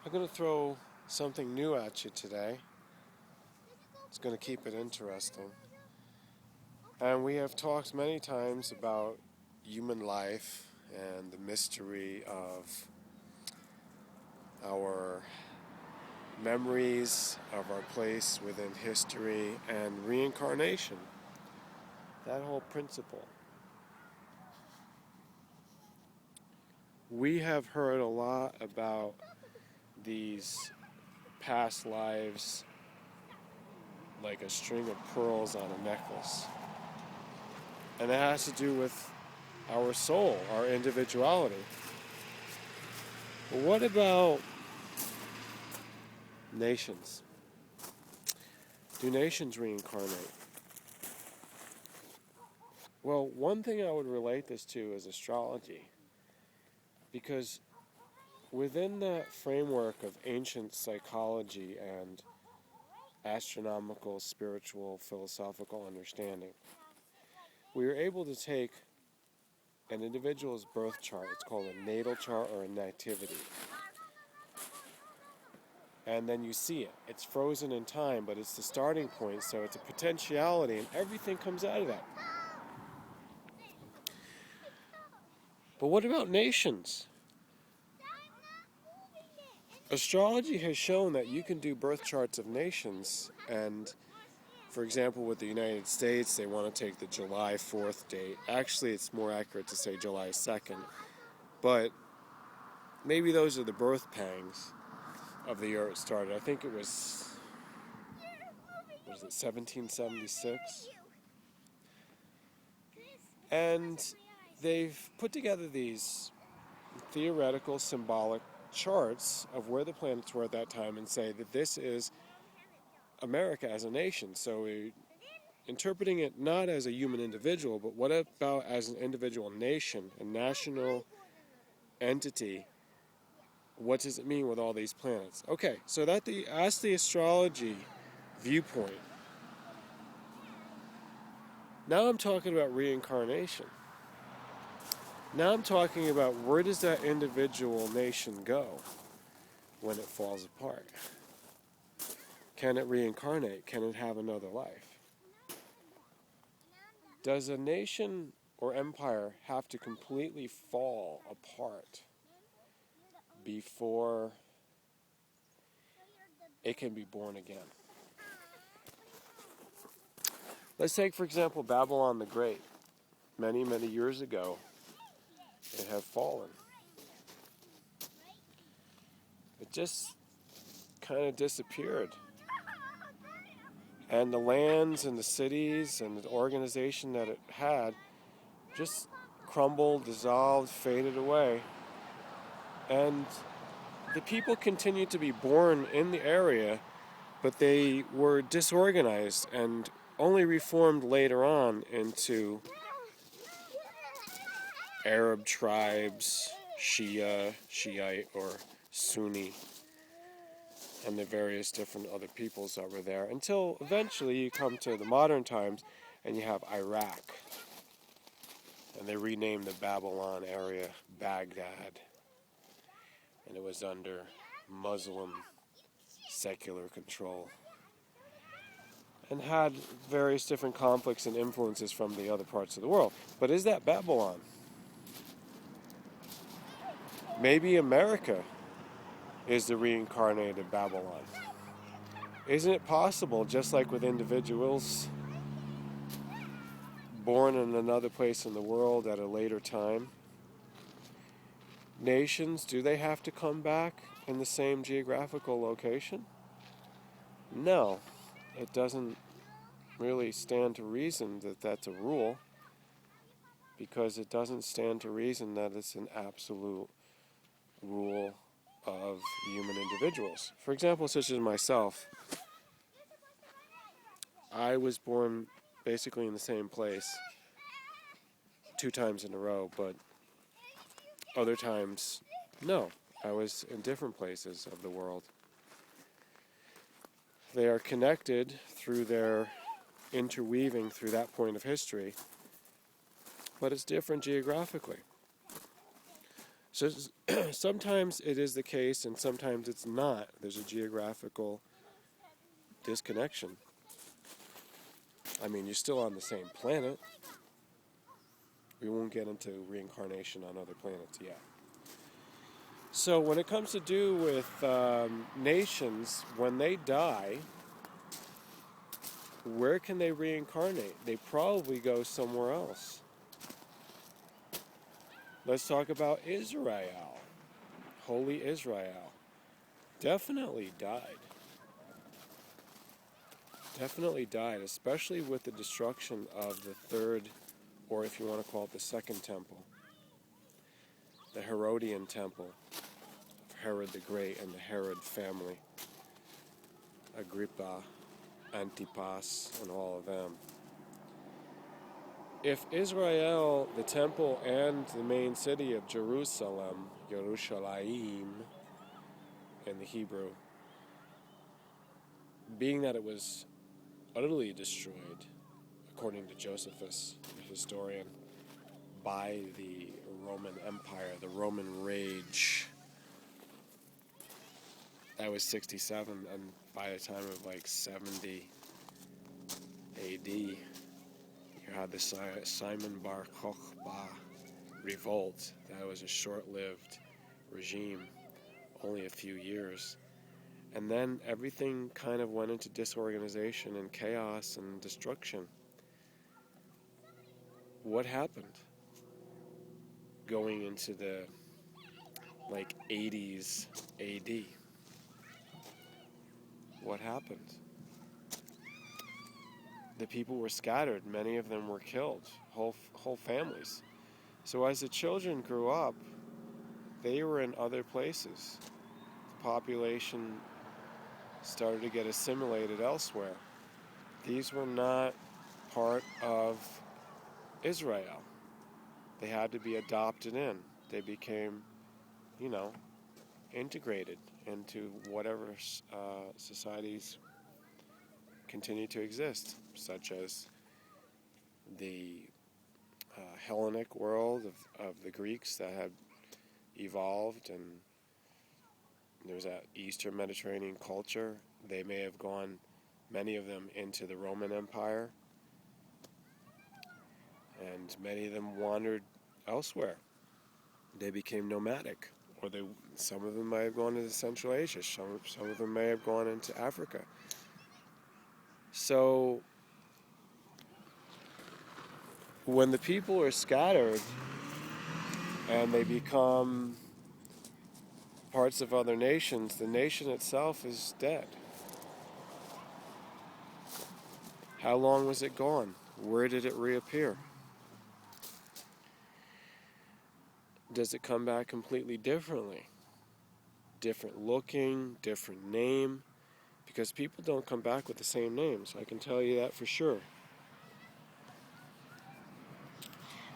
I'm going to throw something new at you today. It's going to keep it interesting. And we have talked many times about human life and the mystery of our memories of our place within history and reincarnation. That whole principle. We have heard a lot about these past lives like a string of pearls on a necklace. And it has to do with our soul, our individuality. But what about nations? Do nations reincarnate? Well, one thing I would relate this to is astrology. Because within the framework of ancient psychology and astronomical, spiritual, philosophical understanding, we are able to take an individual's birth chart, it's called a natal chart or a nativity, and then you see it. It's frozen in time, but it's the starting point, so it's a potentiality, and everything comes out of that. But what about nations? Astrology has shown that you can do birth charts of nations, and for example, with the United States, they want to take the July 4th date. Actually, it's more accurate to say July 2nd, but maybe those are the birth pangs of the year it started. I think it was 1776? And they've put together these theoretical, symbolic charts of where the planets were at that time and say that this is America as a nation. So we're interpreting it not as a human individual, but what about as an individual nation, a national entity? What does it mean with all these planets? Okay, so that's the astrology viewpoint. Now I'm talking about reincarnation. Now I'm talking about where does that individual nation go when it falls apart? Can it reincarnate? Can it have another life? Does a nation or empire have to completely fall apart before it can be born again? Let's take, for example, Babylon the Great. Many, many years ago, it had fallen. It just kind of disappeared. And the lands and the cities and the organization that it had just crumbled, dissolved, faded away. And the people continued to be born in the area, but they were disorganized and only reformed later on into Arab tribes, Shia, Shiite, or Sunni, and the various different other peoples that were there, until eventually you come to the modern times and you have Iraq. And they renamed the Babylon area Baghdad. And it was under Muslim secular control. And had various different conflicts and influences from the other parts of the world. But is that Babylon? Maybe America is the reincarnated Babylon. Isn't it possible, just like with individuals born in another place in the world at a later time, nations, do they have to come back in the same geographical location? No, it doesn't really stand to reason that that's a rule, because it doesn't stand to reason that it's an absolute rule of human individuals. For example, such as myself, I was born basically in the same place 2 times in a row, but other times, no. I was in different places of the world. They are connected through their interweaving through that point of history, but it's different geographically. So sometimes it is the case and sometimes it's not. There's a geographical disconnection. I mean, you're still on the same planet. We won't get into reincarnation on other planets yet. So when it comes to do with nations, when they die, where can they reincarnate? They probably go somewhere else. Let's talk about Israel. Holy Israel. Definitely died. Definitely died, especially with the destruction of the third, or if you want to call it the second temple, the Herodian temple of Herod the Great and the Herod family, Agrippa, Antipas, and all of them. If Israel, the temple, and the main city of Jerusalem, Yerushalayim in the Hebrew, being that it was utterly destroyed, according to Josephus, the historian, by the Roman Empire, the Roman rage. That was 67, and by the time of like 70 AD, you had the Simon Bar Kokhba revolt. That was a short-lived regime, only a few years. And then everything kind of went into disorganization and chaos and destruction. What happened? Going into the like 80s AD. What happened? The people were scattered. Many of them were killed. Whole families. So as the children grew up, they were in other places. The population started to get assimilated elsewhere. These were not part of Israel. They had to be adopted in. They became, integrated into whatever societies continue to exist, such as the Hellenic world of the Greeks that had evolved, and there's that Eastern Mediterranean culture. They may have gone, many of them, into the Roman Empire, and many of them wandered elsewhere. They became nomadic, or some of them may have gone into Central Asia, some of them may have gone into Africa. So when the people are scattered and they become parts of other nations, the nation itself is dead. How long was it gone? Where did it reappear? Does it come back completely differently? Different looking, different name? Because people don't come back with the same names, I can tell you that for sure.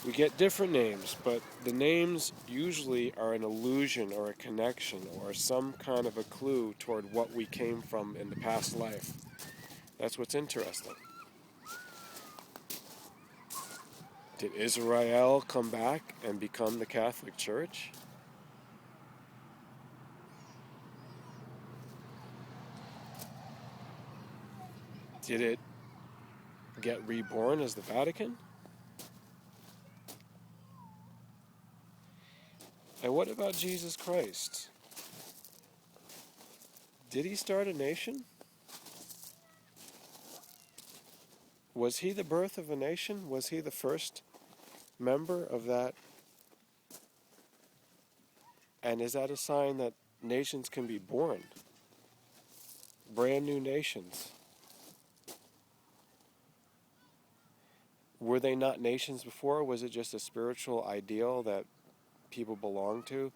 We get different names, but the names usually are an illusion or a connection or some kind of a clue toward what we came from in the past life. That's what's interesting. Did Israel come back and become the Catholic Church? Did it get reborn as the Vatican? And what about Jesus Christ? Did he start a nation? Was he the birth of a nation? Was he the first member of that? And is that a sign that nations can be born? Brand new nations. Were they not nations before? Was it just a spiritual ideal that people belong to?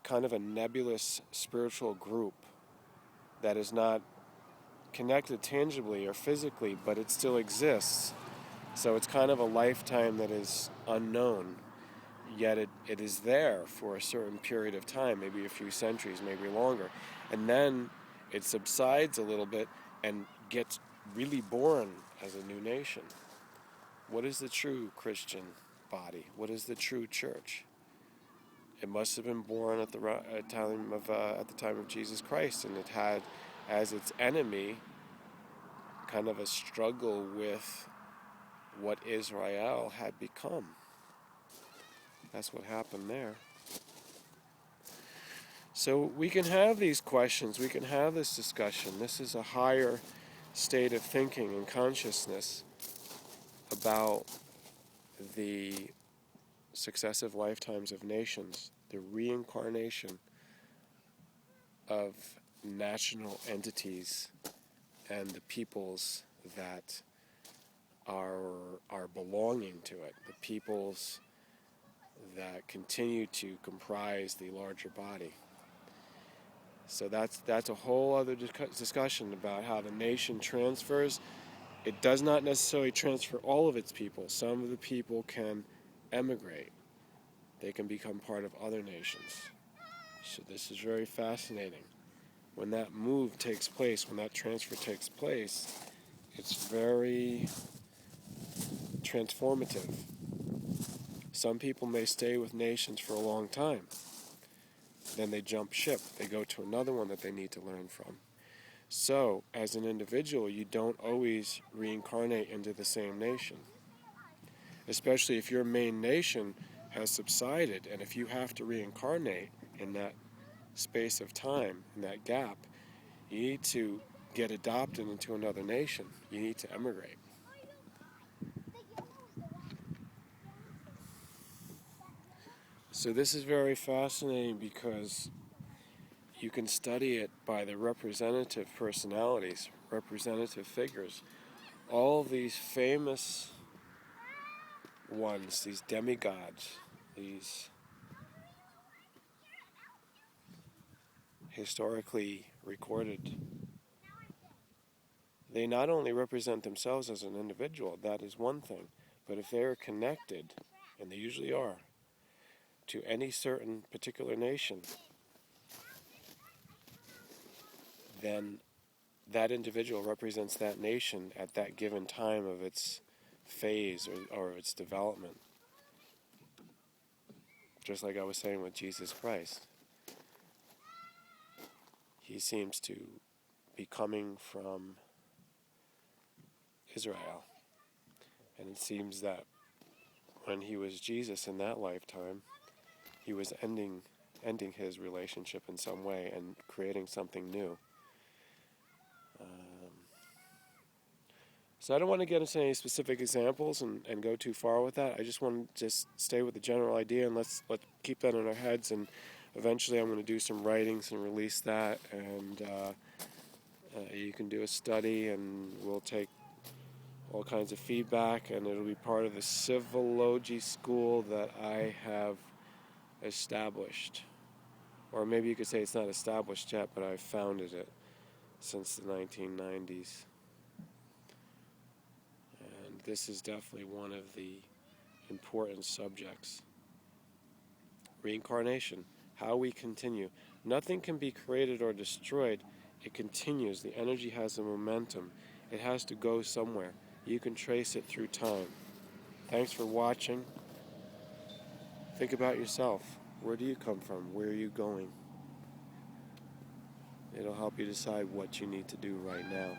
Kind of a nebulous spiritual group that is not connected tangibly or physically, but it still exists. So it's kind of a lifetime that is unknown, yet it is there for a certain period of time, maybe a few centuries, maybe longer. And then it subsides a little bit and gets really born as a new nation. What is the true Christian body? What is the true church? It must have been born at the time of Jesus Christ, and it had as its enemy kind of a struggle with what Israel had become. That's what happened there. So we can have these questions, we can have this discussion. This is a higher state of thinking and consciousness about the successive lifetimes of nations, the reincarnation of national entities and the peoples that are belonging to it, the peoples that continue to comprise the larger body. So that's a whole other discussion about how the nation transfers. It does not necessarily transfer all of its people. Some of the people can emigrate. They can become part of other nations. So this is very fascinating. When that move takes place, when that transfer takes place, it's very transformative. Some people may stay with nations for a long time. Then they jump ship. They go to another one that they need to learn from. So, as an individual, you don't always reincarnate into the same nation. Especially if your main nation has subsided, and if you have to reincarnate in that space of time, in that gap, you need to get adopted into another nation. You need to emigrate. So this is very fascinating because you can study it by the representative personalities, representative figures. All these famous ones, these demigods, these historically recorded, they not only represent themselves as an individual, that is one thing, but if they are connected, and they usually are, to any certain particular nation, then that individual represents that nation at that given time of its phase or its development. Just like I was saying with Jesus Christ. He seems to be coming from Israel. And it seems that when he was Jesus in that lifetime, he was ending his relationship in some way and creating something new. So I don't want to get into any specific examples and go too far with that. I just want to just stay with the general idea, and let's keep that in our heads. And eventually I'm going to do some writings and release that, and you can do a study, and we'll take all kinds of feedback, and it'll be part of the Civilology school that I have established. Or maybe you could say it's not established yet, but I've founded it since the 1990s. And this is definitely one of the important subjects. Reincarnation, how we continue. Nothing can be created or destroyed. It continues. The energy has a momentum. It has to go somewhere. You can trace it through time. Thanks for watching. Think about yourself. Where do you come from? Where are you going? It'll help you decide what you need to do right now.